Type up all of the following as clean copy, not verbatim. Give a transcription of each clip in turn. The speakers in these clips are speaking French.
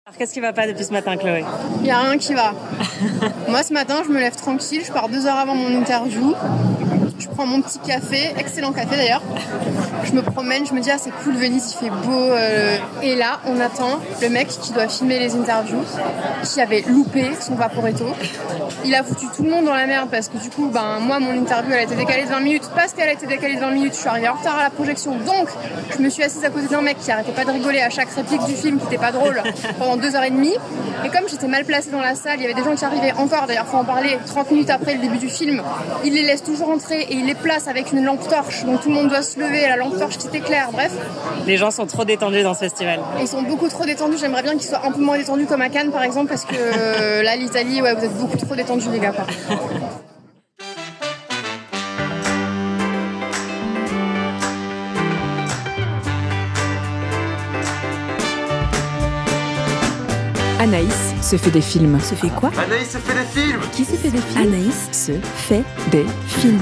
Alors qu'est-ce qui va pas depuis ce matin, Chloé? Il n'y a rien qui va. Moi ce matin je me lève tranquille, je pars 2 heures avant mon interview. Je prends mon petit café, excellent café d'ailleurs. Je me promène, je me dis ah c'est cool Venise, il fait beau. Et là on attend le mec qui doit filmer les interviews, qui avait loupé son Vaporetto. Il a foutu tout le monde dans la merde parce que du coup moi mon interview elle a été décalée de 20 minutes. Parce qu'elle a été décalée de 20 minutes, je suis arrivée en retard à la projection. Donc je me suis assise à côté d'un mec qui arrêtait pas de rigoler à chaque réplique du film qui était pas drôle pendant 2h30. Et comme j'étais mal placée dans la salle, il y avait des gens qui arrivaient encore, d'ailleurs faut en parler, 30 minutes après le début du film. Il les laisse toujours entrer et il les place avec une lampe torche, donc tout le monde doit se lever, la lampe torche qui t'éclaire, bref. Les gens sont trop détendus dans ce festival. Et ils sont beaucoup trop détendus, j'aimerais bien qu'ils soient un peu moins détendus comme à Cannes par exemple, parce que là l'Italie, ouais, vous êtes beaucoup trop détendus les gars. Quoi. Anaïs se fait des films. Se fait quoi? Anaïs se fait des films. Qui se fait des films? Anaïs se fait des films.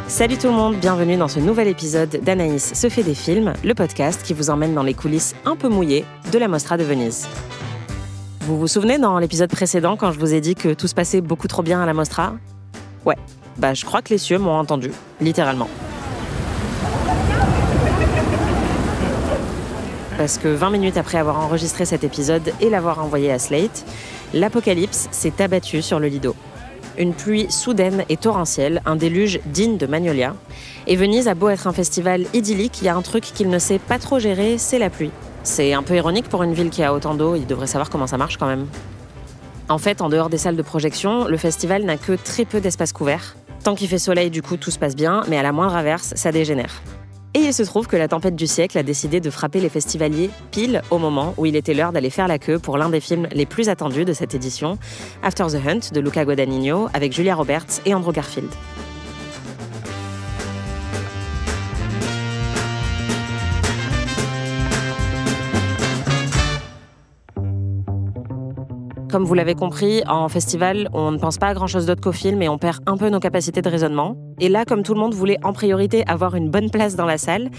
Salut tout le monde, bienvenue dans ce nouvel épisode d'Anaïs se fait des films, le podcast qui vous emmène dans les coulisses un peu mouillées de la Mostra de Venise. Vous vous souvenez dans l'épisode précédent quand je vous ai dit que tout se passait beaucoup trop bien à la Mostra? Ouais, je crois que les cieux m'ont entendu, littéralement. Parce que 20 minutes après avoir enregistré cet épisode et l'avoir envoyé à Slate, l'apocalypse s'est abattu sur le Lido. Une pluie soudaine et torrentielle, un déluge digne de Magnolia. Et Venise a beau être un festival idyllique, il y a un truc qu'il ne sait pas trop gérer, c'est la pluie. C'est un peu ironique pour une ville qui a autant d'eau, il devrait savoir comment ça marche quand même. En fait, en dehors des salles de projection, le festival n'a que très peu d'espace couvert. Tant qu'il fait soleil, du coup, tout se passe bien, mais à la moindre averse, ça dégénère. Et il se trouve que la tempête du siècle a décidé de frapper les festivaliers pile au moment où il était l'heure d'aller faire la queue pour l'un des films les plus attendus de cette édition, After the Hunt de Luca Guadagnino avec Julia Roberts et Andrew Garfield. Comme vous l'avez compris, en festival, on ne pense pas à grand-chose d'autre qu'au film et on perd un peu nos capacités de raisonnement. Et là, comme tout le monde voulait en priorité avoir une bonne place dans la salle,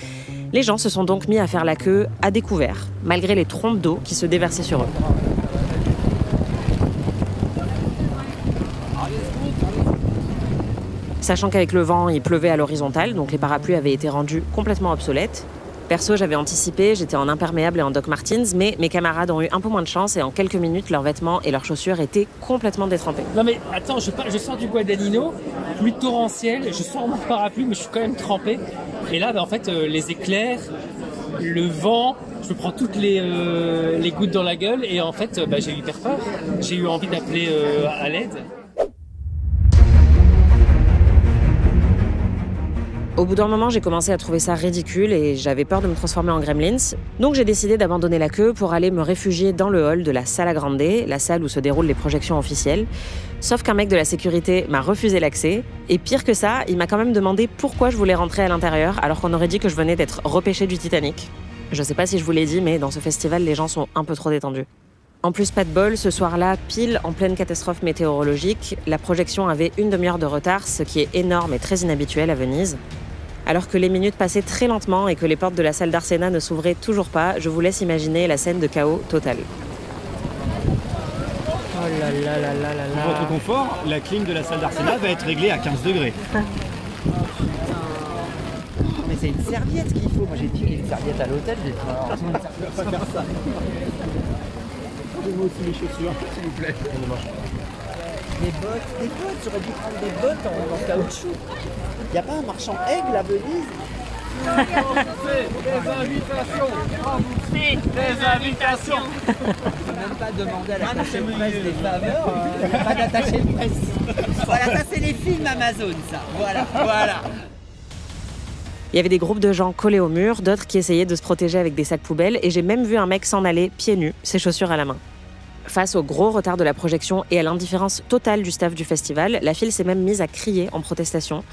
les gens se sont donc mis à faire la queue à découvert, malgré les trompes d'eau qui se déversaient sur eux. Sachant qu'avec le vent, il pleuvait à l'horizontale, donc les parapluies avaient été rendus complètement obsolètes. Perso, j'avais anticipé, j'étais en imperméable et en Doc Martens, mais mes camarades ont eu un peu moins de chance et en quelques minutes, leurs vêtements et leurs chaussures étaient complètement détrempés. Non mais attends, je sors du Guadagnino, pluie torrentielle, je sors mon parapluie, mais je suis quand même trempé. Et là, en fait, les éclairs, le vent, je me prends toutes les gouttes dans la gueule et en fait, j'ai eu hyper peur. J'ai eu envie d'appeler à l'aide. Au bout d'un moment, j'ai commencé à trouver ça ridicule et j'avais peur de me transformer en Gremlins. Donc j'ai décidé d'abandonner la queue pour aller me réfugier dans le hall de la Sala Grande, la salle où se déroulent les projections officielles. Sauf qu'un mec de la sécurité m'a refusé l'accès. Et pire que ça, il m'a quand même demandé pourquoi je voulais rentrer à l'intérieur alors qu'on aurait dit que je venais d'être repêchée du Titanic. Je sais pas si je vous l'ai dit, mais dans ce festival, les gens sont un peu trop détendus. En plus, pas de bol, ce soir-là, pile en pleine catastrophe météorologique, la projection avait une demi-heure de retard, ce qui est énorme et très inhabituel à Venise. Alors que les minutes passaient très lentement et que les portes de la salle d'Arsena ne s'ouvraient toujours pas, je vous laisse imaginer la scène de chaos total. Oh là là là là là là. Pour votre confort, la clim de la salle d'Arsena va être réglée à 15 degrés. Mais c'est une serviette qu'il faut. Moi j'ai piqué une serviette à l'hôtel. J'ai dit on va pas faire ça. Donnez-moi aussi les chaussures, s'il vous plaît. des bottes, j'aurais dû prendre des bottes en caoutchouc. Y a pas un marchand aigle à Venise? Des invitations. Des invitations. On n'a même pas demandé à l'attaché de presse des faveurs. Il n'y a pas d'attaché de presse. Voilà, ça c'est les films Amazon, ça. Voilà. Il y avait des groupes de gens collés au mur, d'autres qui essayaient de se protéger avec des sacs poubelles, et j'ai même vu un mec s'en aller pieds nus, ses chaussures à la main. Face au gros retard de la projection et à l'indifférence totale du staff du festival, la file s'est même mise à crier en protestation.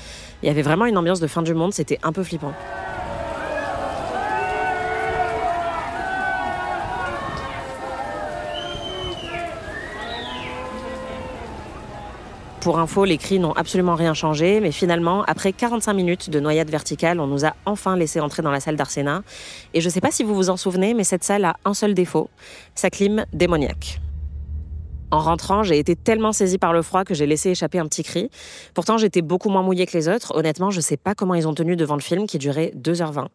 Il y avait vraiment une ambiance de fin du monde, c'était un peu flippant. Pour info, les cris n'ont absolument rien changé, mais finalement, après 45 minutes de noyade verticale, on nous a enfin laissé entrer dans la salle d'Arsena. Et je ne sais pas si vous vous en souvenez, mais cette salle a un seul défaut, sa clim démoniaque. En rentrant, j'ai été tellement saisie par le froid que j'ai laissé échapper un petit cri. Pourtant, j'étais beaucoup moins mouillée que les autres. Honnêtement, je ne sais pas comment ils ont tenu devant le film qui durait 2h20.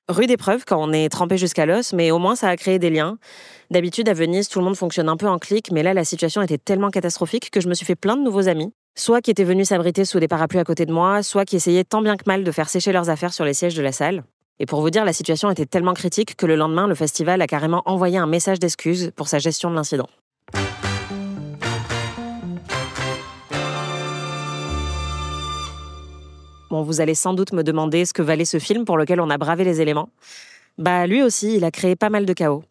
Rude épreuve quand on est trempé jusqu'à l'os, mais au moins ça a créé des liens. D'habitude, à Venise, tout le monde fonctionne un peu en clique, mais là, la situation était tellement catastrophique que je me suis fait plein de nouveaux amis. Soit qui étaient venus s'abriter sous des parapluies à côté de moi, soit qui essayaient tant bien que mal de faire sécher leurs affaires sur les sièges de la salle. Et pour vous dire, la situation était tellement critique que le lendemain, le festival a carrément envoyé un message d'excuse pour sa gestion de l'incident. Bon, vous allez sans doute me demander ce que valait ce film pour lequel on a bravé les éléments. Bah, lui aussi, il a créé pas mal de chaos.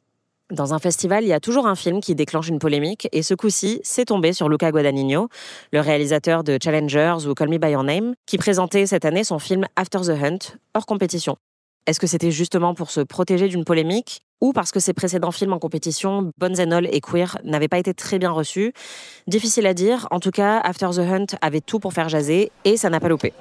Dans un festival, il y a toujours un film qui déclenche une polémique, et ce coup-ci, c'est tombé sur Luca Guadagnino, le réalisateur de Challengers ou Call Me By Your Name, qui présentait cette année son film After the Hunt, hors compétition. Est-ce que c'était justement pour se protéger d'une polémique, ou parce que ses précédents films en compétition, Bones and All et Queer, n'avaient pas été très bien reçus? Difficile à dire, en tout cas, After the Hunt avait tout pour faire jaser, et ça n'a pas loupé.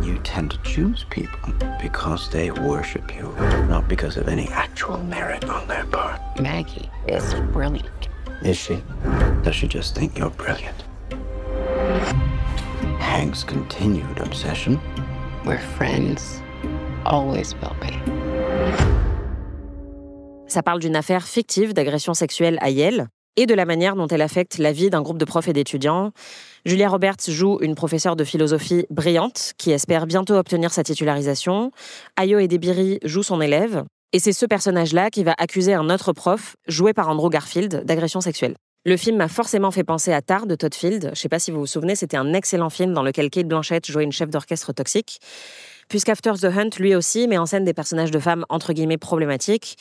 You tend to choose people because they worship you, not because of any actual merit on their part. Maggie is brilliant. Is she? Does she just think you're brilliant? Hank's continued obsession. We're friends. Always will be. Ça parle d'une affaire fictive d'agression sexuelle à Yale et de la manière dont elle affecte la vie d'un groupe de profs et d'étudiants. Julia Roberts joue une professeure de philosophie brillante qui espère bientôt obtenir sa titularisation. Ayo Edebiri joue son élève. Et c'est ce personnage-là qui va accuser un autre prof, joué par Andrew Garfield, d'agression sexuelle. Le film m'a forcément fait penser à Tar de Todd Field. Je ne sais pas si vous vous souvenez, c'était un excellent film dans lequel Cate Blanchett jouait une chef d'orchestre toxique. Puisqu'After the Hunt, lui aussi, met en scène des personnages de femmes entre guillemets problématiques,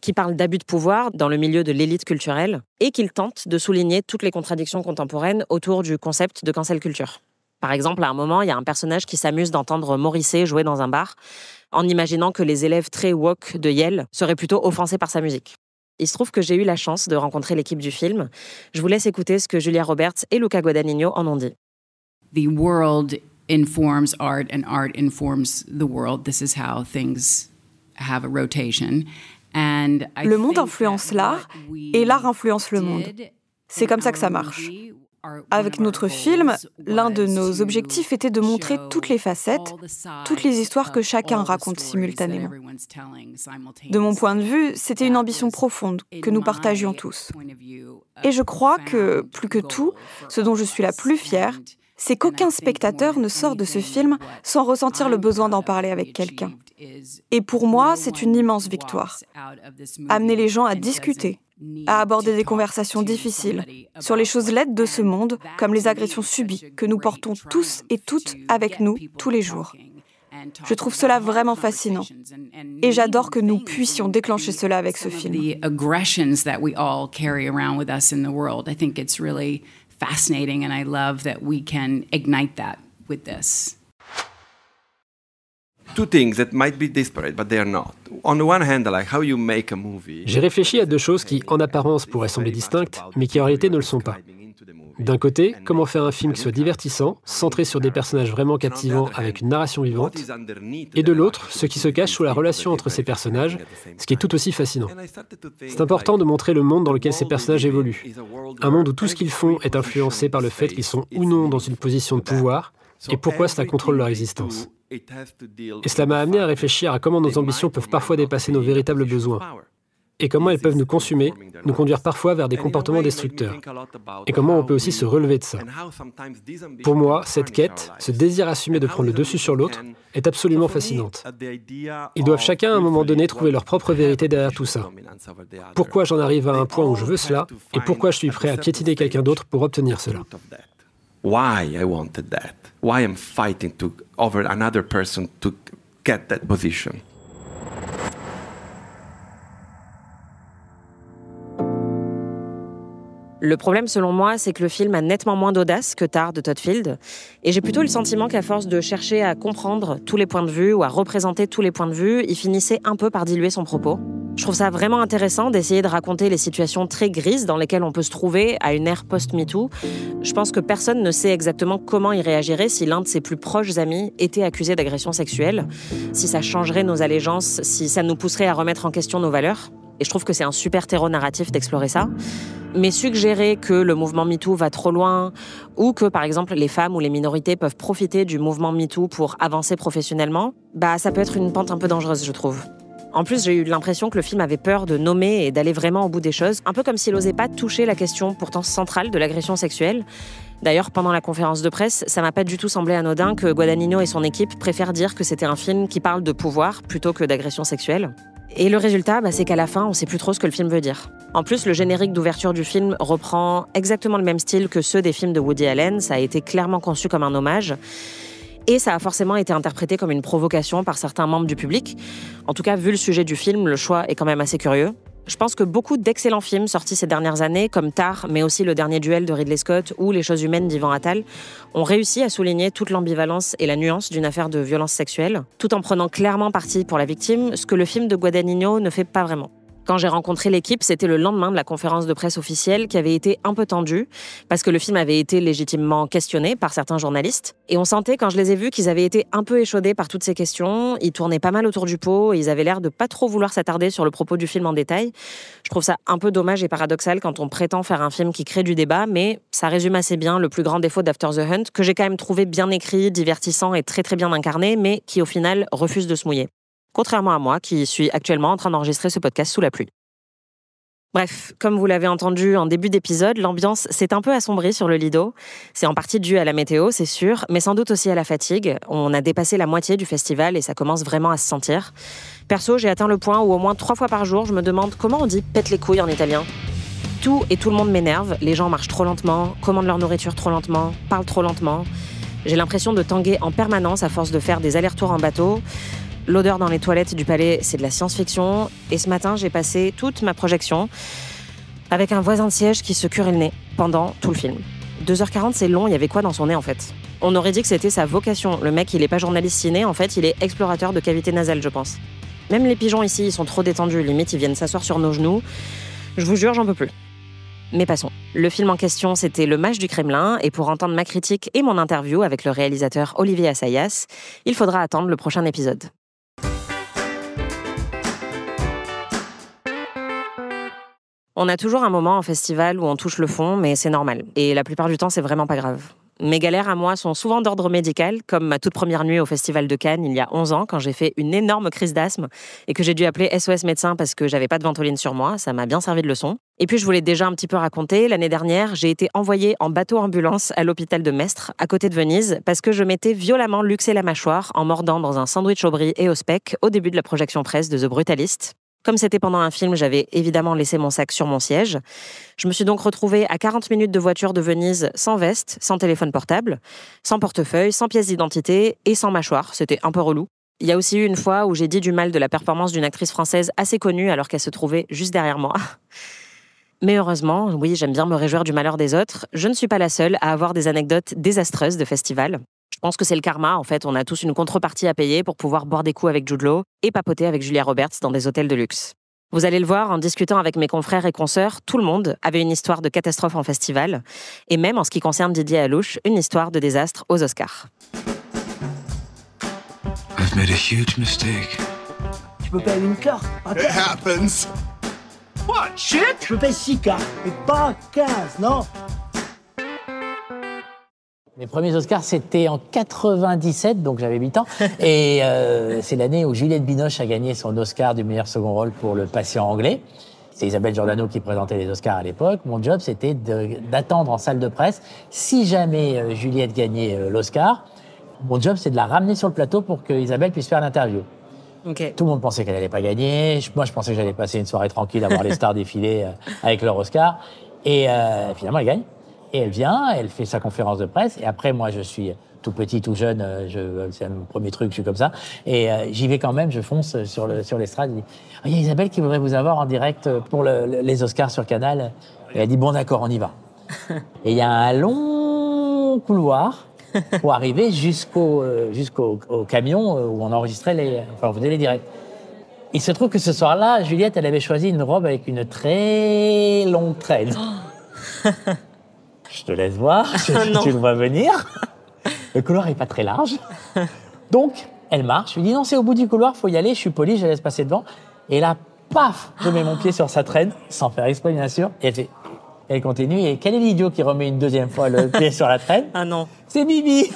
qui parlent d'abus de pouvoir dans le milieu de l'élite culturelle, et qu'il tente de souligner toutes les contradictions contemporaines autour du concept de cancel culture. Par exemple, à un moment, il y a un personnage qui s'amuse d'entendre Morrissey jouer dans un bar, en imaginant que les élèves très woke de Yale seraient plutôt offensés par sa musique. Il se trouve que j'ai eu la chance de rencontrer l'équipe du film. Je vous laisse écouter ce que Julia Roberts et Luca Guadagnino en ont dit. The world informs art and art informs the world. This is how things have a rotation. Le monde influence l'art et l'art influence le monde. C'est comme ça que ça marche. Avec notre film, l'un de nos objectifs était de montrer toutes les facettes, toutes les histoires que chacun raconte simultanément. De mon point de vue, c'était une ambition profonde que nous partagions tous. Et je crois que, plus que tout, ce dont je suis la plus fière, c'est qu'aucun spectateur ne sort de ce film sans ressentir le besoin d'en parler avec quelqu'un. Et pour moi, c'est une immense victoire. Amener les gens à discuter, à aborder des conversations difficiles sur les choses laides de ce monde, comme les agressions subies que nous portons tous et toutes avec nous tous les jours. Je trouve cela vraiment fascinant. Et j'adore que nous puissions déclencher cela avec ce film. Fascinating, and I love that we can ignite that with this. Two things that might be disparate, but they are not. On the one hand, like how you make a movie. J'ai réfléchi à deux choses qui, en apparence, pourraient sembler distinctes, mais qui en réalité ne le sont pas. D'un côté, comment faire un film qui soit divertissant, centré sur des personnages vraiment captivants avec une narration vivante, et de l'autre, ce qui se cache sous la relation entre ces personnages, ce qui est tout aussi fascinant. C'est important de montrer le monde dans lequel ces personnages évoluent. Un monde où tout ce qu'ils font est influencé par le fait qu'ils sont ou non dans une position de pouvoir, et pourquoi cela contrôle leur existence. Et cela m'a amené à réfléchir à comment nos ambitions peuvent parfois dépasser nos véritables besoins, et comment elles peuvent nous consumer, nous conduire parfois vers des comportements destructeurs, et comment on peut aussi se relever de ça. Pour moi, cette quête, ce désir assumé de prendre le dessus sur l'autre, est absolument fascinante. Ils doivent chacun à un moment donné trouver leur propre vérité derrière tout ça. Pourquoi j'en arrive à un point où je veux cela, et pourquoi je suis prêt à piétiner quelqu'un d'autre pour obtenir cela. Why I wanted that. Why I'm fighting over another person to get that position. Le problème, selon moi, c'est que le film a nettement moins d'audace que Tar de Todd Field. Et j'ai plutôt le sentiment qu'à force de chercher à comprendre tous les points de vue ou à représenter tous les points de vue, il finissait un peu par diluer son propos. Je trouve ça vraiment intéressant d'essayer de raconter les situations très grises dans lesquelles on peut se trouver à une ère post-MeToo. Je pense que personne ne sait exactement comment il réagirait si l'un de ses plus proches amis était accusé d'agression sexuelle, si ça changerait nos allégeances, si ça nous pousserait à remettre en question nos valeurs. Et je trouve que c'est un super terreau narratif d'explorer ça. Mais suggérer que le mouvement MeToo va trop loin ou que, par exemple, les femmes ou les minorités peuvent profiter du mouvement MeToo pour avancer professionnellement, ça peut être une pente un peu dangereuse, je trouve. En plus, j'ai eu l'impression que le film avait peur de nommer et d'aller vraiment au bout des choses, un peu comme s'il n'osait pas toucher la question pourtant centrale de l'agression sexuelle. D'ailleurs, pendant la conférence de presse, ça m'a pas du tout semblé anodin que Guadagnino et son équipe préfèrent dire que c'était un film qui parle de pouvoir plutôt que d'agression sexuelle. Et le résultat, c'est qu'à la fin, on sait plus trop ce que le film veut dire. En plus, le générique d'ouverture du film reprend exactement le même style que ceux des films de Woody Allen. Ça a été clairement conçu comme un hommage. Et ça a forcément été interprété comme une provocation par certains membres du public. En tout cas, vu le sujet du film, le choix est quand même assez curieux. Je pense que beaucoup d'excellents films sortis ces dernières années, comme Tar, mais aussi Le Dernier Duel de Ridley Scott ou Les Choses Humaines d'Ivan Attal, ont réussi à souligner toute l'ambivalence et la nuance d'une affaire de violence sexuelle, tout en prenant clairement parti pour la victime, ce que le film de Guadagnino ne fait pas vraiment. Quand j'ai rencontré l'équipe, c'était le lendemain de la conférence de presse officielle qui avait été un peu tendue, parce que le film avait été légitimement questionné par certains journalistes. Et on sentait, quand je les ai vus, qu'ils avaient été un peu échaudés par toutes ces questions. Ils tournaient pas mal autour du pot et ils avaient l'air de pas trop vouloir s'attarder sur le propos du film en détail. Je trouve ça un peu dommage et paradoxal quand on prétend faire un film qui crée du débat, mais ça résume assez bien le plus grand défaut d'After the Hunt, que j'ai quand même trouvé bien écrit, divertissant et très très bien incarné, mais qui au final refuse de se mouiller. Contrairement à moi, qui suis actuellement en train d'enregistrer ce podcast sous la pluie. Bref, comme vous l'avez entendu en début d'épisode, l'ambiance s'est un peu assombrie sur le Lido. C'est en partie dû à la météo, c'est sûr, mais sans doute aussi à la fatigue. On a dépassé la moitié du festival et ça commence vraiment à se sentir. Perso, j'ai atteint le point où au moins 3 fois par jour, je me demande comment on dit « pète les couilles » en italien. Tout et tout le monde m'énerve, les gens marchent trop lentement, commandent leur nourriture trop lentement, parlent trop lentement. J'ai l'impression de tanguer en permanence à force de faire des allers-retours en bateau. L'odeur dans les toilettes du palais, c'est de la science-fiction. Et ce matin, j'ai passé toute ma projection avec un voisin de siège qui se curait le nez pendant tout le film. 2h40, c'est long, il y avait quoi dans son nez en fait ? On aurait dit que c'était sa vocation. Le mec, il est pas journaliste ciné, en fait, il est explorateur de cavités nasales, je pense. Même les pigeons ici, ils sont trop détendus, limite, ils viennent s'asseoir sur nos genoux. Je vous jure, j'en peux plus. Mais passons. Le film en question, c'était Le Mage du Kremlin, et pour entendre ma critique et mon interview avec le réalisateur Olivier Assayas, il faudra attendre le prochain épisode. On a toujours un moment en festival où on touche le fond, mais c'est normal. Et la plupart du temps, c'est vraiment pas grave. Mes galères à moi sont souvent d'ordre médical, comme ma toute première nuit au Festival de Cannes, il y a 11 ans, quand j'ai fait une énorme crise d'asthme et que j'ai dû appeler SOS médecin parce que j'avais pas de ventoline sur moi. Ça m'a bien servi de leçon. Et puis, je vous l'ai déjà un petit peu raconté, l'année dernière, j'ai été envoyée en bateau-ambulance à l'hôpital de Mestre, à côté de Venise, parce que je m'étais violemment luxé la mâchoire en mordant dans un sandwich au brie et au speck au début de la projection presse de The Brutalist. Comme c'était pendant un film, j'avais évidemment laissé mon sac sur mon siège. Je me suis donc retrouvée à 40 minutes de voiture de Venise, sans veste, sans téléphone portable, sans portefeuille, sans pièce d'identité et sans mâchoire. C'était un peu relou. Il y a aussi eu une fois où j'ai dit du mal de la performance d'une actrice française assez connue alors qu'elle se trouvait juste derrière moi. Mais heureusement, oui, j'aime bien me réjouir du malheur des autres, je ne suis pas la seule à avoir des anecdotes désastreuses de festival. Je pense que c'est le karma, en fait, on a tous une contrepartie à payer pour pouvoir boire des coups avec Jude Law et papoter avec Julia Roberts dans des hôtels de luxe. Vous allez le voir, en discutant avec mes confrères et consoeurs, tout le monde avait une histoire de catastrophe en festival, et même en ce qui concerne Didier Halouch, une histoire de désastre aux Oscars. I've made a huge mistake. Tu peux payer une carte. It happens. What, shit? Je peux payer 6 cartes, mais pas 15, non? Mes premiers Oscars, c'était en 97, donc j'avais 8 ans. Et c'est l'année où Juliette Binoche a gagné son Oscar du meilleur second rôle pour Le Patient anglais. C'est Isabelle Giordano qui présentait les Oscars à l'époque. Mon job, c'était d'attendre en salle de presse. Si jamais Juliette gagnait l'Oscar, mon job, c'est de la ramener sur le plateau pour que Isabelle puisse faire l'interview. Okay. Tout le monde pensait qu'elle n'allait pas gagner. Moi, je pensais que j'allais passer une soirée tranquille à voir les stars défiler avec leur Oscar. Et finalement, elle gagne. Et elle vient, elle fait sa conférence de presse. Et après, moi, je suis tout petit, tout jeune. C'est mon premier truc, je suis comme ça. Et j'y vais quand même, je fonce sur l'estrade. Je dis, il y a Isabelle qui voudrait vous avoir en direct pour les Oscars sur Canal. Et elle dit, bon, d'accord, on y va. Et il y a un long couloir pour arriver jusqu'au camion où on enregistrait on faisait les directs. Il se trouve que ce soir-là, Juliette, elle avait choisi une robe avec une très longue traîne. Je te laisse voir, tu le vois venir. Le couloir est pas très large. Donc, elle marche. Je lui dis non, c'est au bout du couloir, faut y aller. Je suis poli, je la laisse passer devant. Et là, paf, je mets mon pied sur sa traîne, sans faire exprès, bien sûr. Et elle continue. Et quel est l'idiot qui remet une deuxième fois le pied sur la traîne? Ah non. C'est Bibi.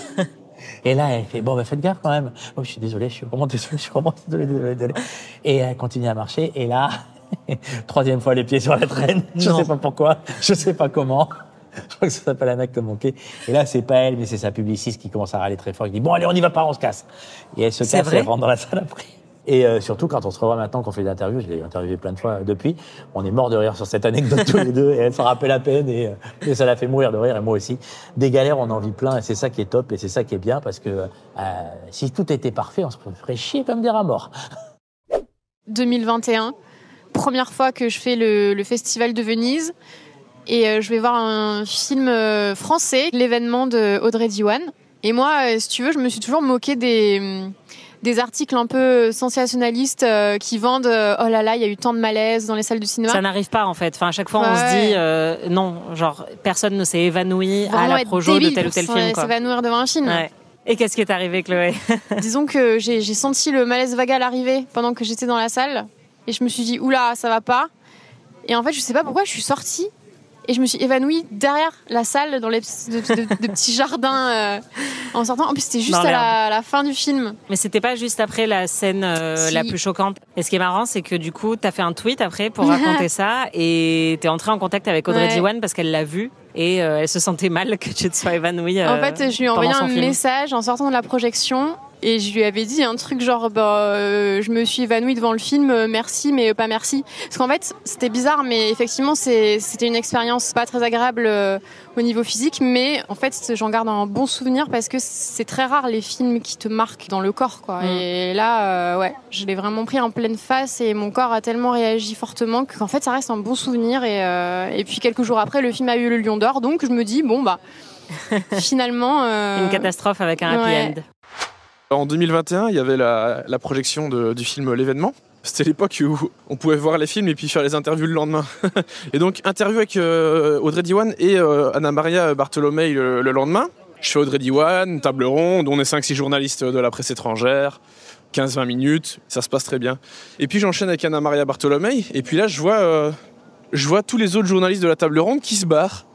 Et là, elle fait, bon, bah, faites gaffe quand même. Oh, je suis désolé, je suis vraiment désolé. Et elle continue à marcher. Et là, troisième fois les pieds sur la traîne. Je sais pas pourquoi, je sais pas comment. Je crois que ça s'appelle un acte manqué. Et là, c'est pas elle, mais c'est sa publiciste qui commence à râler très fort. Il dit, bon, allez, on y va pas, on se casse. Et elle se casse et elle rentre dans la salle après. Et surtout, quand on se revoit maintenant qu'on fait des interviews, je l'ai interviewé plein de fois depuis, on est mort de rire sur cette anecdote tous les deux, et elle s'en rappelle à peine, et ça l'a fait mourir de rire, et moi aussi. Des galères, on en vit plein, et c'est ça qui est top, et c'est ça qui est bien, parce que si tout était parfait, on se ferait chier comme des rats morts. 2021, première fois que je fais le Festival de Venise, et je vais voir un film français, l'événement de Audrey Diwan. Et moi, si tu veux, je me suis toujours moquée des articles un peu sensationnalistes qui vendent oh là là, il y a eu tant de malaise dans les salles de cinéma. Ça n'arrive pas en fait. Enfin, à chaque fois, on se dit non, genre personne ne s'est évanoui à la projo de tel ou tel film. S'évanouir devant un film. Ouais. Et qu'est-ce qui est arrivé, Chloé? Disons que j'ai senti le malaise vagal arriver pendant que j'étais dans la salle, et je me suis dit oula, ça va pas. Et en fait, je sais pas pourquoi, je suis sortie. Et je me suis évanouie derrière la salle, dans les de petits jardins en sortant. En plus, c'était juste à la fin du film. Mais c'était pas juste après la scène la plus choquante. Et ce qui est marrant, c'est que du coup, t'as fait un tweet après pour raconter ça. Et t'es entrée en contact avec Audrey Diwan parce qu'elle l'a vu. Et elle se sentait mal que tu te sois évanouie. En fait, je lui ai envoyé un message en sortant de la projection. Et je lui avais dit un truc genre je me suis évanouie devant le film, merci mais pas merci. Parce qu'en fait c'était bizarre, mais effectivement c'était une expérience pas très agréable au niveau physique, mais en fait j'en garde un bon souvenir parce que c'est très rare les films qui te marquent dans le corps quoi. Et là je l'ai vraiment pris en pleine face et mon corps a tellement réagi fortement qu'en fait ça reste un bon souvenir. Et puis quelques jours après le film a eu le Lion d'Or, donc je me dis bon bah finalement une catastrophe avec un happy end. En 2021, il y avait la projection du film L'événement. C'était l'époque où on pouvait voir les films et puis faire les interviews le lendemain. Et donc, interview avec Audrey Diwan et Anna Maria Bartolomei le lendemain. Je fais Audrey Diwan, table ronde, on est 5-6 journalistes de la presse étrangère, 15-20 minutes, ça se passe très bien. Et puis j'enchaîne avec Anna Maria Bartolomei, et puis là je vois tous les autres journalistes de la table ronde qui se barrent.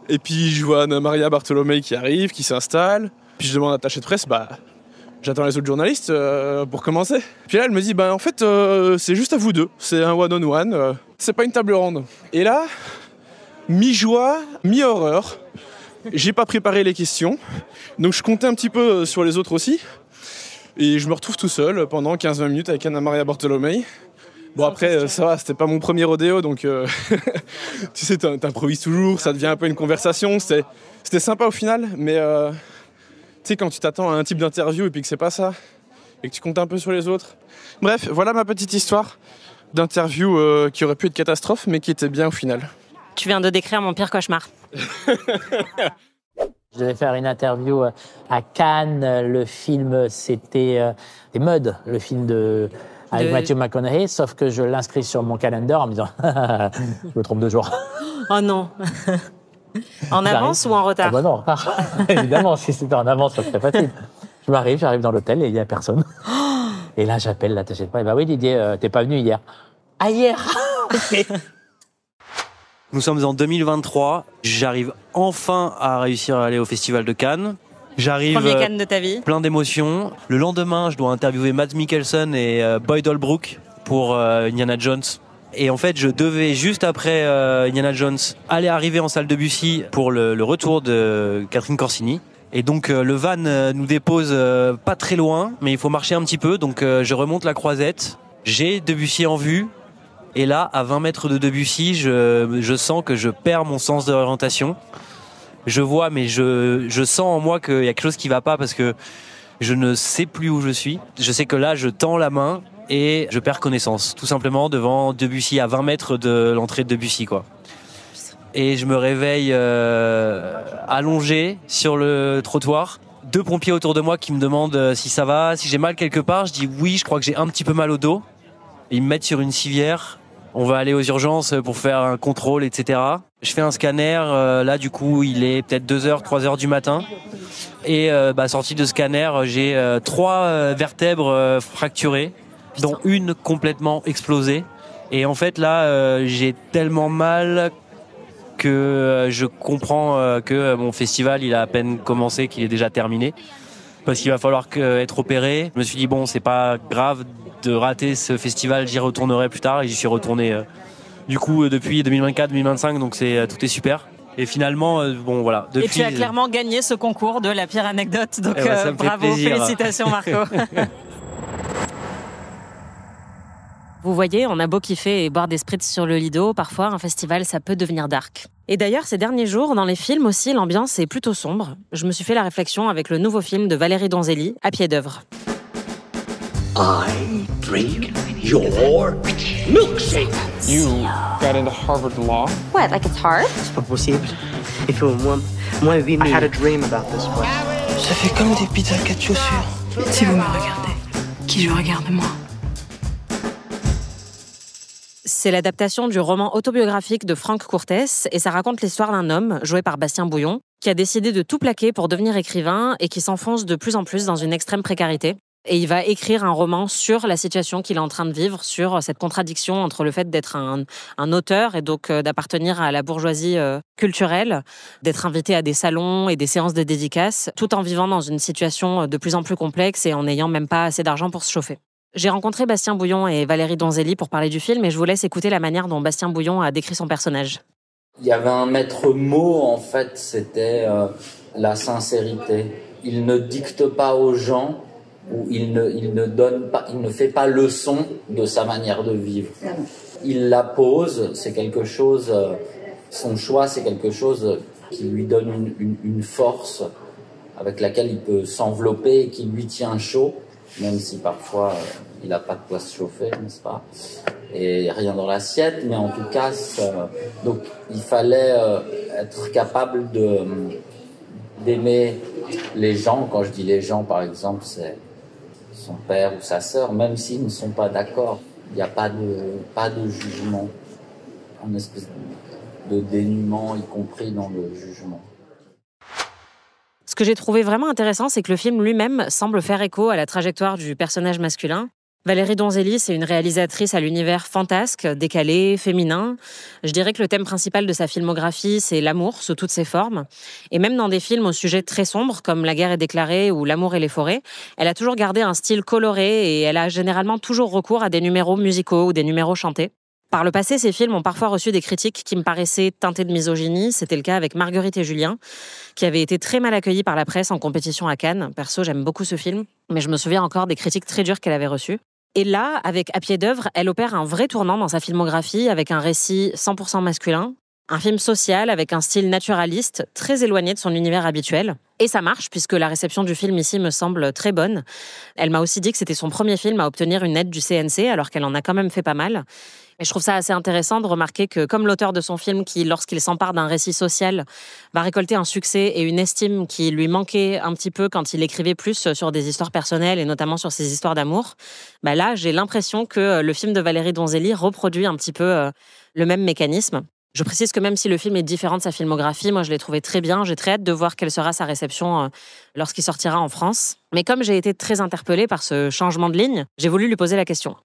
Et puis je vois Anna Maria Bartolomei qui arrive, qui s'installe. Puis je demande à l'attaché de presse, j'attends les autres journalistes pour commencer. Puis là, elle me dit, en fait, c'est juste à vous deux. C'est un one-on-one. C'est pas une table ronde. Et là, mi-joie, mi-horreur. J'ai pas préparé les questions. Donc je comptais un petit peu sur les autres aussi. Et je me retrouve tout seul pendant 15-20 minutes avec Anna Maria Bartolomei. Bon après, ça va, c'était pas mon premier rodéo, donc tu sais, t'improvises toujours, ça devient un peu une conversation. C'était sympa au final, mais... tu sais, quand tu t'attends à un type d'interview et puis que c'est pas ça, et que tu comptes un peu sur les autres. Bref, voilà ma petite histoire d'interview qui aurait pu être catastrophe, mais qui était bien au final. Tu viens de décrire mon pire cauchemar. Je devais faire une interview à Cannes. Le film, c'était Mud, le film avec Matthew McConaughey, sauf que je l'inscris sur mon calendar en me disant je me trompe 2 jours. Oh non. En avance ou en retard? Ah bah non, en retard. Évidemment, si c'était en avance, ça serait facile. J'arrive dans l'hôtel et il n'y a personne. Et là, j'appelle l'attaché de presse. Bah oui, Didier, t'es pas venu hier. Ah, hier. Nous sommes en 2023. J'arrive enfin à réussir à aller au Festival de Cannes. J'arrive. Premier Cannes de ta vie. Plein d'émotions. Le lendemain, je dois interviewer Mads Mikkelsen et Boyd Holbrook pour Indiana Jones. Et en fait, je devais, juste après Indiana Jones, arriver en salle de Debussy pour le retour de Catherine Corsini. Et donc, le van nous dépose pas très loin, mais il faut marcher un petit peu. Donc, je remonte la croisette. J'ai Debussy en vue. Et là, à 20 mètres de Debussy, je sens que je perds mon sens de l'orientation. Je vois, mais je sens en moi qu'il y a quelque chose qui va pas parce que je ne sais plus où je suis. Je sais que là, je tends la main et je perds connaissance, tout simplement devant Debussy, à 20 mètres de l'entrée de Debussy, quoi. Et je me réveille allongé sur le trottoir. 2 pompiers autour de moi qui me demandent si ça va, si j'ai mal quelque part. Je dis oui, je crois que j'ai un petit peu mal au dos. Ils me mettent sur une civière. On va aller aux urgences pour faire un contrôle, etc. Je fais un scanner. Là, du coup, il est peut-être 2h, 3h du matin. Et sortie de scanner, j'ai 3 vertèbres fracturées, dont une complètement explosée. Et en fait, là, j'ai tellement mal que je comprends que mon festival, il a à peine commencé, qu'il est déjà terminé. Parce qu'il va falloir être opéré. Je me suis dit, bon, c'est pas grave de rater ce festival, j'y retournerai plus tard. Et j'y suis retourné du coup depuis 2024-2025, donc tout est super. Et finalement, bon voilà. Depuis, et tu as clairement gagné ce concours de la pire anecdote, donc bravo, félicitations Marco. Vous voyez, on a beau kiffer et boire des spritz sur le Lido, parfois un festival ça peut devenir dark. Et d'ailleurs, ces derniers jours, dans les films aussi, l'ambiance est plutôt sombre. Je me suis fait la réflexion avec le nouveau film de Valérie Donzelli, À pied d'œuvre. I drink your milkshake. You got into Harvard Law? What, like it's hard? C'est pas possible. Il faut moins 8 000. I had a dream about this one. Ça fait comme des pizzas 4 chaussures. Si vous me regardez, qui je regarde moi? C'est l'adaptation du roman autobiographique de Franck Courtès et ça raconte l'histoire d'un homme, joué par Bastien Bouillon, qui a décidé de tout plaquer pour devenir écrivain et qui s'enfonce de plus en plus dans une extrême précarité. Et il va écrire un roman sur la situation qu'il est en train de vivre, sur cette contradiction entre le fait d'être un auteur et donc d'appartenir à la bourgeoisie culturelle, d'être invité à des salons et des séances de dédicaces, tout en vivant dans une situation de plus en plus complexe et en n'ayant même pas assez d'argent pour se chauffer. J'ai rencontré Bastien Bouillon et Valérie Donzelli pour parler du film et je vous laisse écouter la manière dont Bastien Bouillon a décrit son personnage. Il y avait un maître mot, en fait, c'était la sincérité. Il ne dicte pas aux gens, ou il ne fait pas leçon de sa manière de vivre. Il la pose, c'est quelque chose, son choix, c'est quelque chose qui lui donne une force avec laquelle il peut s'envelopper et qui lui tient chaud, même si parfois il n'a pas de quoi se chauffer, n'est-ce pas? Et rien dans l'assiette, mais en tout cas, donc il fallait être capable d'aimer les gens. Quand je dis les gens, par exemple, c'est son père ou sa sœur, même s'ils ne sont pas d'accord. Il n'y a pas de jugement, une espèce de dénuement, y compris dans le jugement. Ce que j'ai trouvé vraiment intéressant, c'est que le film lui-même semble faire écho à la trajectoire du personnage masculin. Valérie Donzelli, c'est une réalisatrice à l'univers fantasque, décalé, féminin. Je dirais que le thème principal de sa filmographie, c'est l'amour sous toutes ses formes. Et même dans des films au sujet très sombre, comme La guerre est déclarée ou L'amour et les forêts, elle a toujours gardé un style coloré et elle a généralement toujours recours à des numéros musicaux ou des numéros chantés. Par le passé, ces films ont parfois reçu des critiques qui me paraissaient teintées de misogynie. C'était le cas avec Marguerite et Julien, qui avait été très mal accueilli par la presse en compétition à Cannes. Perso, j'aime beaucoup ce film, mais je me souviens encore des critiques très dures qu'elle avait reçues. Et là, avec À pied d'œuvre, elle opère un vrai tournant dans sa filmographie avec un récit 100% masculin, un film social avec un style naturaliste très éloigné de son univers habituel. Et ça marche puisque la réception du film ici me semble très bonne. Elle m'a aussi dit que c'était son premier film à obtenir une aide du CNC alors qu'elle en a quand même fait pas mal. Et je trouve ça assez intéressant de remarquer que, comme l'auteur de son film qui, lorsqu'il s'empare d'un récit social, va récolter un succès et une estime qui lui manquait un petit peu quand il écrivait plus sur des histoires personnelles et notamment sur ses histoires d'amour, bah là, j'ai l'impression que le film de Valérie Donzelli reproduit un petit peu le même mécanisme. Je précise que même si le film est différent de sa filmographie, moi je l'ai trouvé très bien. J'ai très hâte de voir quelle sera sa réception lorsqu'il sortira en France. Mais comme j'ai été très interpellée par ce changement de ligne, j'ai voulu lui poser la question.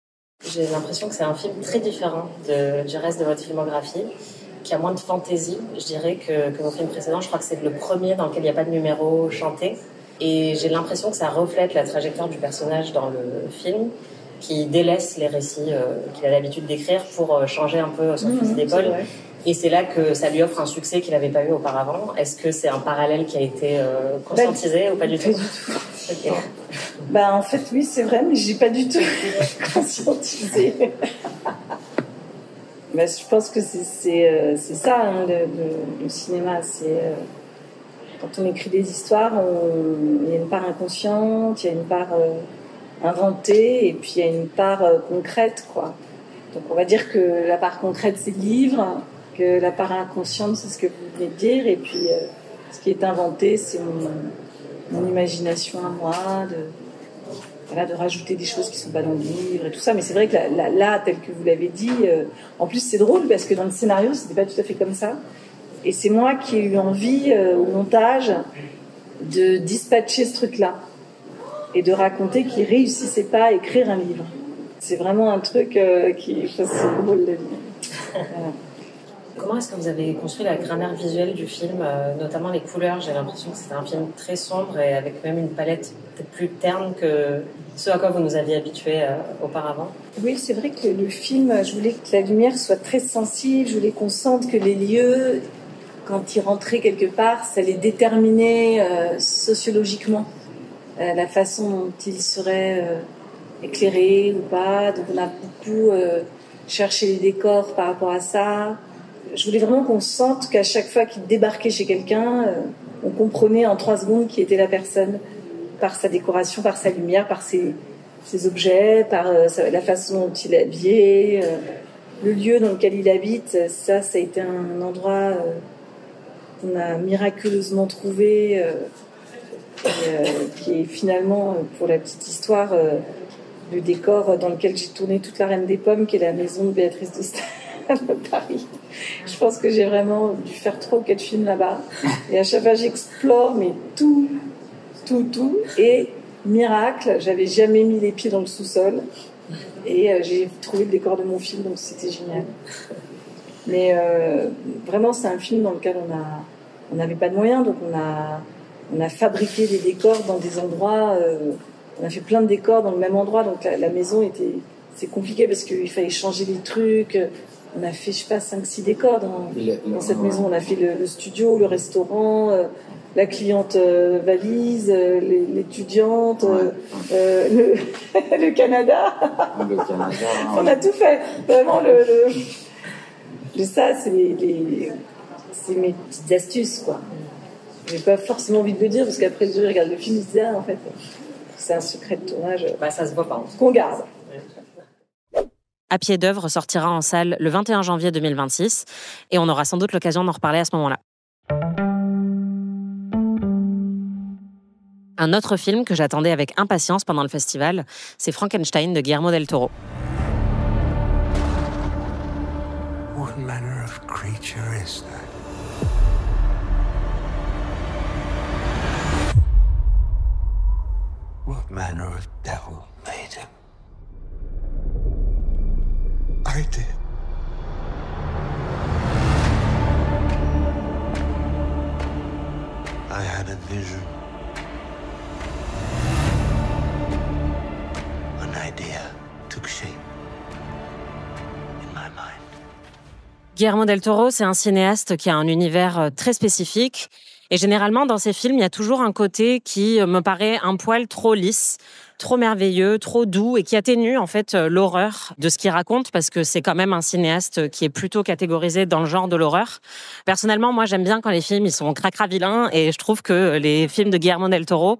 J'ai l'impression que c'est un film très différent du reste de votre filmographie, qui a moins de fantaisie, je dirais, que vos films précédents. Je crois que c'est le premier dans lequel il n'y a pas de numéro chanté. Et j'ai l'impression que ça reflète la trajectoire du personnage dans le film, qui délaisse les récits qu'il a l'habitude d'écrire pour changer un peu son fusil d'épaule. Et c'est là que ça lui offre un succès qu'il n'avait pas eu auparavant. Est-ce que c'est un parallèle qui a été conscientisé ou pas du tout? Okay. En fait, oui, c'est vrai, mais j'ai pas du tout conscientisé. Je pense que c'est ça, hein, le cinéma. C'est quand on écrit des histoires, il y a une part inconsciente, il y a une part inventée, et puis il y a une part concrète, quoi. Donc on va dire que la part concrète, c'est le livre, que la part inconsciente, c'est ce que vous venez de dire, et puis ce qui est inventé, c'est mon imagination à moi, de rajouter des choses qui sont pas dans le livre et tout ça. Mais c'est vrai que là, tel que vous l'avez dit, en plus c'est drôle parce que dans le scénario, c'était pas tout à fait comme ça. Et c'est moi qui ai eu envie, au montage, de dispatcher ce truc-là et de raconter qu'il réussissait pas à écrire un livre. C'est vraiment un truc c'est drôle de dire. Comment est-ce que vous avez construit la grammaire visuelle du film, notamment les couleurs? J'ai l'impression que c'était un film très sombre et avec même une palette peut-être plus terne que ce à quoi vous nous aviez habitués auparavant. Oui, c'est vrai que le film, je voulais que la lumière soit très sensible, je voulais qu'on sente que les lieux, quand ils rentraient quelque part, ça les déterminait sociologiquement, la façon dont ils seraient éclairés ou pas. Donc on a beaucoup cherché les décors par rapport à ça. Je voulais vraiment qu'on sente qu'à chaque fois qu'il débarquait chez quelqu'un, on comprenait en 3 secondes qui était la personne, par sa décoration, par sa lumière, par ses objets, par la façon dont il est habillé, le lieu dans lequel il habite. Ça a été un endroit qu'on a miraculeusement trouvé, qui est finalement, pour la petite histoire, le décor dans lequel j'ai tourné toute La Reine des Pommes, qui est la maison de Béatrice de Staël à Paris. Je pense que j'ai vraiment dû faire 3 ou 4 films là-bas. Et à chaque fois, j'explore, mais tout. Et miracle, j'avais jamais mis les pieds dans le sous-sol. Et j'ai trouvé le décor de mon film, donc c'était génial. Mais vraiment, c'est un film dans lequel on n'avait pas de moyens, donc on a fabriqué des décors dans des endroits. On a fait plein de décors dans le même endroit, donc la maison c'est compliqué parce qu'il fallait changer les trucs. On a fait, 5-6 décors dans cette maison. On a fait le studio, le restaurant, la cliente valise, l'étudiante, le Canada. On a tout fait. Vraiment, ça, c'est mes petites astuces, quoi. J'ai pas forcément envie de le dire parce qu'après le jury regarde le film, il se dit en fait, c'est un secret de tournage. Ça se voit pas. Qu'on garde. À pied d'œuvre sortira en salle le 21 janvier 2026 et on aura sans doute l'occasion d'en reparler à ce moment-là. Un autre film que j'attendais avec impatience pendant le festival, c'est Frankenstein de Guillermo del Toro. What manner of creature is that? What manner of devil made him? I did. I had a vision. An idea took shape in my mind. Guillermo del Toro, c'est un cinéaste qui a un univers très spécifique. Et généralement, dans ses films, il y a toujours un côté qui me paraît un poil trop lisse, trop merveilleux, trop doux et qui atténue en fait l'horreur de ce qu'il raconte parce que c'est quand même un cinéaste qui est plutôt catégorisé dans le genre de l'horreur. Personnellement, moi, j'aime bien quand les films ils sont cracra vilains et je trouve que les films de Guillermo del Toro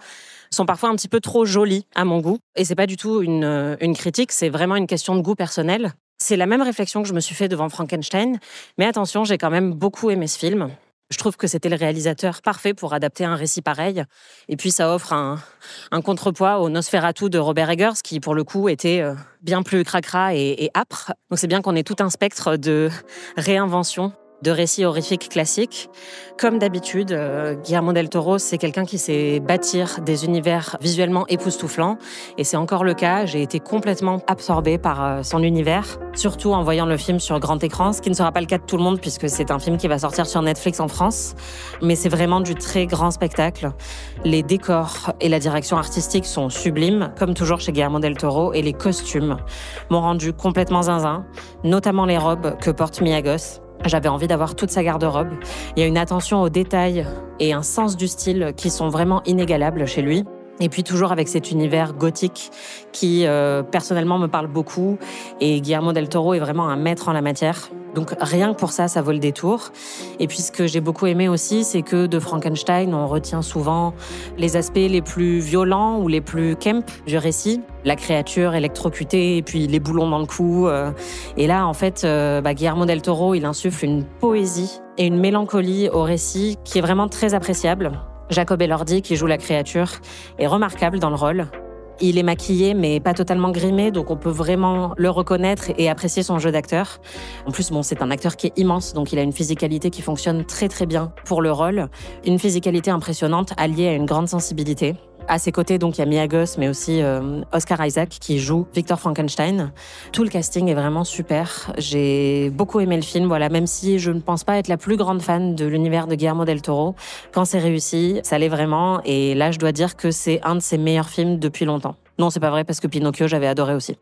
sont parfois un petit peu trop jolis à mon goût. Et c'est pas du tout une critique, c'est vraiment une question de goût personnel. C'est la même réflexion que je me suis fait devant Frankenstein, mais attention, j'ai quand même beaucoup aimé ce film. Je trouve que c'était le réalisateur parfait pour adapter un récit pareil. Et puis, ça offre un contrepoids au Nosferatu de Robert Eggers, qui, pour le coup, était bien plus cracra et âpre. Donc, c'est bien qu'on ait tout un spectre de réinvention, de récits horrifiques classiques. Comme d'habitude, Guillermo del Toro, c'est quelqu'un qui sait bâtir des univers visuellement époustouflants. Et c'est encore le cas. J'ai été complètement absorbée par son univers, surtout en voyant le film sur grand écran, ce qui ne sera pas le cas de tout le monde puisque c'est un film qui va sortir sur Netflix en France. Mais c'est vraiment du très grand spectacle. Les décors et la direction artistique sont sublimes, comme toujours chez Guillermo del Toro, et les costumes m'ont rendu complètement zinzin, notamment les robes que porte Miyagos. J'avais envie d'avoir toute sa garde-robe. Il y a une attention aux détails et un sens du style qui sont vraiment inégalables chez lui. Et puis toujours avec cet univers gothique qui, personnellement, me parle beaucoup. Et Guillermo del Toro est vraiment un maître en la matière. Donc rien que pour ça, ça vaut le détour. Et puis ce que j'ai beaucoup aimé aussi, c'est que de Frankenstein, on retient souvent les aspects les plus violents ou les plus camp du récit. La créature électrocutée et puis les boulons dans le cou. Et là, en fait, Guillermo del Toro, il insuffle une poésie et une mélancolie au récit qui est vraiment très appréciable. Jacob Elordi, qui joue la créature, est remarquable dans le rôle. Il est maquillé, mais pas totalement grimé, donc on peut vraiment le reconnaître et apprécier son jeu d'acteur. En plus, c'est un acteur qui est immense, donc il a une physicalité qui fonctionne très très bien pour le rôle. Une physicalité impressionnante alliée à une grande sensibilité. À ses côtés, donc, il y a Mia Goth, mais aussi Oscar Isaac qui joue Victor Frankenstein. Tout le casting est vraiment super. J'ai beaucoup aimé le film, même si je ne pense pas être la plus grande fan de l'univers de Guillermo del Toro. Quand c'est réussi, ça l'est vraiment. Et là, je dois dire que c'est un de ses meilleurs films depuis longtemps. Non, c'est pas vrai, parce que Pinocchio, j'avais adoré aussi.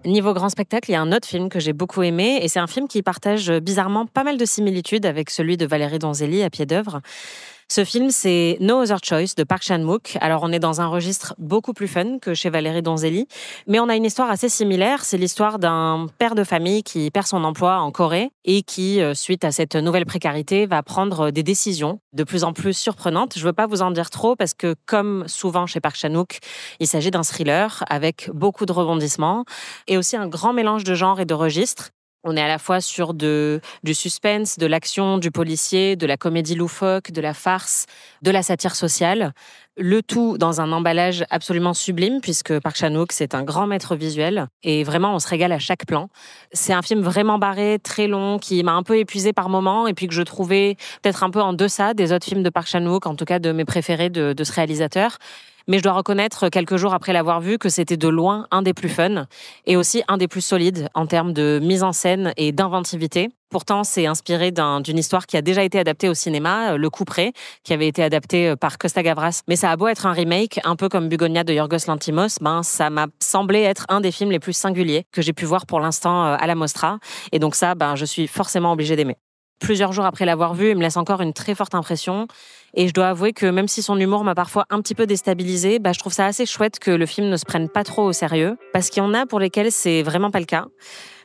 Niveau grand spectacle, il y a un autre film que j'ai beaucoup aimé, et c'est un film qui partage bizarrement pas mal de similitudes avec celui de Valérie Donzelli à pied d'œuvre. Ce film, c'est No Other Choice de Park Chan-wook. Alors, on est dans un registre beaucoup plus fun que chez Valérie Donzelli, mais on a une histoire assez similaire. C'est l'histoire d'un père de famille qui perd son emploi en Corée et qui, suite à cette nouvelle précarité, va prendre des décisions de plus en plus surprenantes. Je ne veux pas vous en dire trop parce que, comme souvent chez Park Chan-wook, il s'agit d'un thriller avec beaucoup de rebondissements et aussi un grand mélange de genres et de registres. On est à la fois sur du suspense, de l'action, du policier, de la comédie loufoque, de la farce, de la satire sociale. Le tout dans un emballage absolument sublime, puisque Park Chan-wook, c'est un grand maître visuel. Et vraiment, on se régale à chaque plan. C'est un film vraiment barré, très long, qui m'a un peu épuisé par moments, et puis que je trouvais peut-être un peu en deçà des autres films de Park Chan-wook, en tout cas de mes préférés de ce réalisateur. Mais je dois reconnaître, quelques jours après l'avoir vu, que c'était de loin un des plus fun et aussi un des plus solides en termes de mise en scène et d'inventivité. Pourtant, c'est inspiré d'une histoire qui a déjà été adaptée au cinéma, Le Coup près, qui avait été adapté par Costa Gavras. Mais ça a beau être un remake, un peu comme Bugonia de Yorgos Lanthimos, ça m'a semblé être un des films les plus singuliers que j'ai pu voir pour l'instant à la Mostra. Et donc ça, je suis forcément obligée d'aimer. Plusieurs jours après l'avoir vu, il me laisse encore une très forte impression. Et je dois avouer que même si son humour m'a parfois un petit peu déstabilisée, je trouve ça assez chouette que le film ne se prenne pas trop au sérieux. Parce qu'il y en a pour lesquels c'est vraiment pas le cas.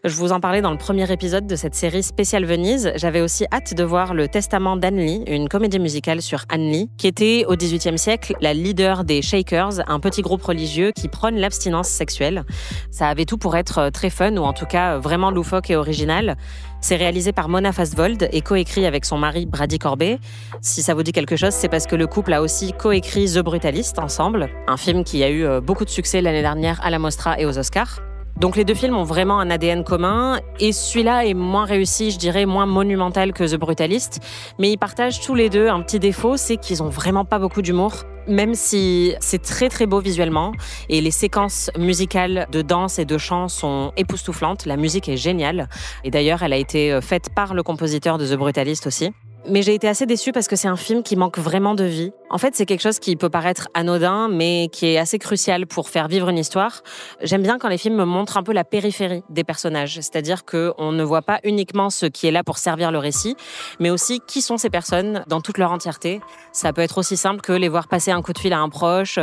Je vous en parlais dans le premier épisode de cette série spéciale Venise. J'avais aussi hâte de voir Le Testament d'Anne Lee, une comédie musicale sur Anne Lee, qui était au XVIIIe siècle la leader des Shakers, un petit groupe religieux qui prône l'abstinence sexuelle. Ça avait tout pour être très fun, ou en tout cas vraiment loufoque et original. C'est réalisé par Mona Fastvold et coécrit avec son mari Brady Corbet. Si ça vous dit quelque chose, c'est parce que le couple a aussi coécrit The Brutalist ensemble, un film qui a eu beaucoup de succès l'année dernière à la Mostra et aux Oscars. Donc les deux films ont vraiment un ADN commun et celui-là est moins réussi, je dirais moins monumental que The Brutalist, mais ils partagent tous les deux un petit défaut, c'est qu'ils ont vraiment pas beaucoup d'humour, même si c'est très très beau visuellement et les séquences musicales de danse et de chant sont époustouflantes, la musique est géniale et d'ailleurs elle a été faite par le compositeur de The Brutalist aussi. Mais j'ai été assez déçue parce que c'est un film qui manque vraiment de vie. En fait, c'est quelque chose qui peut paraître anodin, mais qui est assez crucial pour faire vivre une histoire. J'aime bien quand les films me montrent un peu la périphérie des personnages, c'est-à-dire qu'on ne voit pas uniquement ce qui est là pour servir le récit, mais aussi qui sont ces personnes dans toute leur entièreté. Ça peut être aussi simple que les voir passer un coup de fil à un proche,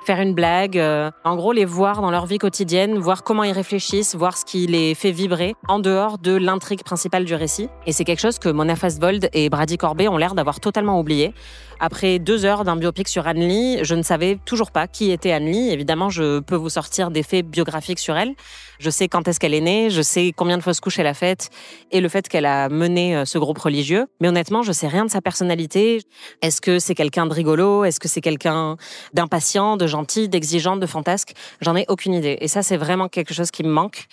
faire une blague, en gros les voir dans leur vie quotidienne, voir comment ils réfléchissent, voir ce qui les fait vibrer en dehors de l'intrigue principale du récit. Et c'est quelque chose que Mona Fastvold et Brady Corbet ont l'air d'avoir totalement oublié. Après 2 heures d'un biopic sur Anne Lee, je ne savais toujours pas qui était Anne Lee. Évidemment, je peux vous sortir des faits biographiques sur elle. Je sais quand est-ce qu'elle est née, je sais combien de fausses couches elle a faites et le fait qu'elle a mené ce groupe religieux. Mais honnêtement, je sais rien de sa personnalité. Est-ce que c'est quelqu'un de rigolo? Est-ce que c'est quelqu'un d'impatient, de gentil, d'exigeant, de fantasque? J'en ai aucune idée. Et ça, c'est vraiment quelque chose qui me manque.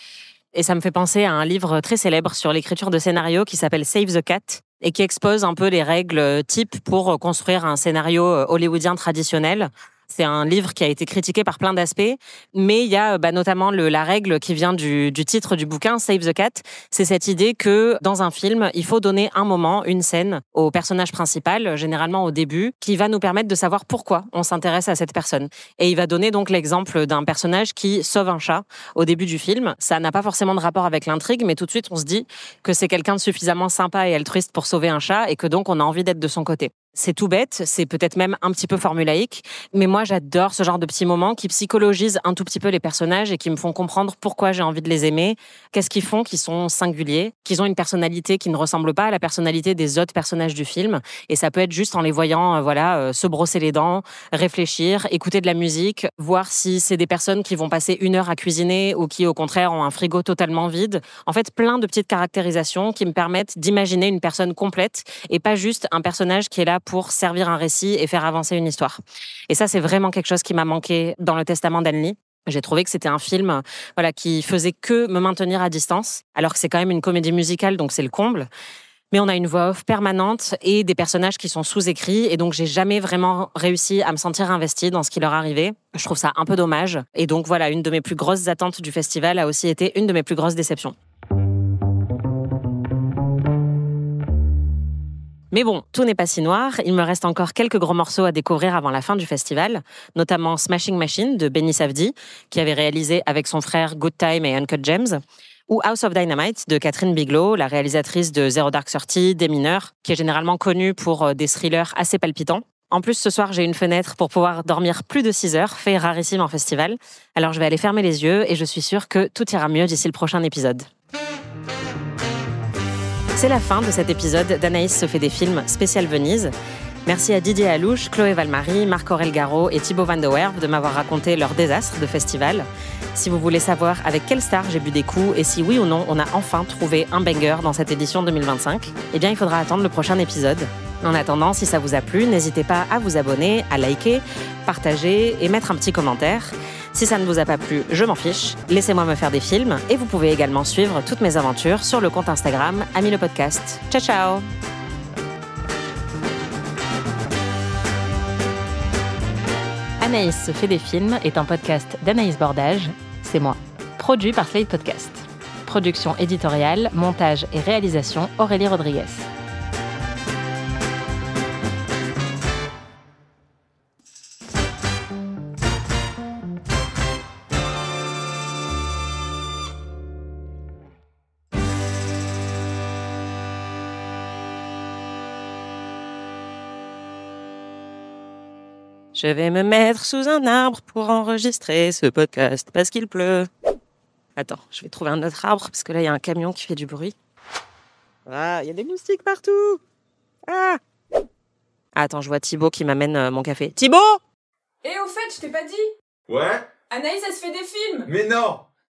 Et ça me fait penser à un livre très célèbre sur l'écriture de scénario qui s'appelle Save the Cat et qui expose un peu les règles types pour construire un scénario hollywoodien traditionnel. C'est un livre qui a été critiqué par plein d'aspects, mais il y a notamment la règle qui vient du titre du bouquin, Save the Cat. C'est cette idée que dans un film, il faut donner un moment, une scène au personnage principal, généralement au début, qui va nous permettre de savoir pourquoi on s'intéresse à cette personne. Et il va donner donc l'exemple d'un personnage qui sauve un chat au début du film. Ça n'a pas forcément de rapport avec l'intrigue, mais tout de suite, on se dit que c'est quelqu'un de suffisamment sympa et altruiste pour sauver un chat et que donc on a envie d'être de son côté. C'est tout bête, c'est peut-être même un petit peu formulaïque, mais moi j'adore ce genre de petits moments qui psychologisent un tout petit peu les personnages et qui me font comprendre pourquoi j'ai envie de les aimer, qu'est-ce qu'ils font, qu'ils sont singuliers, qu'ils ont une personnalité qui ne ressemble pas à la personnalité des autres personnages du film. Et ça peut être juste en les voyant se brosser les dents, réfléchir, écouter de la musique, voir si c'est des personnes qui vont passer 1 heure à cuisiner ou qui au contraire ont un frigo totalement vide. En fait, plein de petites caractérisations qui me permettent d'imaginer une personne complète et pas juste un personnage qui est là pour servir un récit et faire avancer une histoire. Et ça, c'est vraiment quelque chose qui m'a manqué dans Le Testament d'Anne-Lee. J'ai trouvé que c'était un film qui faisait que me maintenir à distance, alors que c'est quand même une comédie musicale, donc c'est le comble. Mais on a une voix off permanente et des personnages qui sont sous-écrits, et donc j'ai jamais vraiment réussi à me sentir investie dans ce qui leur arrivait. Je trouve ça un peu dommage. Et donc voilà, une de mes plus grosses attentes du festival a aussi été une de mes plus grosses déceptions. Mais bon, tout n'est pas si noir. Il me reste encore quelques gros morceaux à découvrir avant la fin du festival, notamment Smashing Machine de Benny Safdie, qui avait réalisé avec son frère Good Time et Uncut Gems, ou House of Dynamite de Catherine Bigelow, la réalisatrice de Zero Dark Thirty, Des Mineurs, qui est généralement connue pour des thrillers assez palpitants. En plus, ce soir, j'ai une fenêtre pour pouvoir dormir plus de 6 heures, fait rarissime en festival. Alors je vais aller fermer les yeux et je suis sûre que tout ira mieux d'ici le prochain épisode. C'est la fin de cet épisode d'Anaïs se fait des films spécial Venise. Merci à Didier Alouche, Chloé Valmarie, Marc-Aurèle Garot et Thibaut Van de Werve de m'avoir raconté leur désastre de festival. Si vous voulez savoir avec quelle star j'ai bu des coups et si oui ou non on a enfin trouvé un banger dans cette édition 2025, eh bien il faudra attendre le prochain épisode. En attendant, si ça vous a plu, n'hésitez pas à vous abonner, à liker, partager et mettre un petit commentaire. Si ça ne vous a pas plu, je m'en fiche. Laissez-moi me faire des films et vous pouvez également suivre toutes mes aventures sur le compte Instagram Ami le podcast. Ciao ciao. Anaïs se fait des films est un podcast d'Anaïs Bordage, c'est moi, produit par Slate Podcast. Production éditoriale, montage et réalisation Aurélie Rodriguez. Je vais me mettre sous un arbre pour enregistrer ce podcast parce qu'il pleut. Attends, je vais trouver un autre arbre parce que là, il y a un camion qui fait du bruit. Ah, il y a des moustiques partout. Ah. Attends, je vois Thibaut qui m'amène mon café. Thibaut! Et au fait, je t'ai pas dit? Ouais? Anaïs, elle se fait des films! Mais non!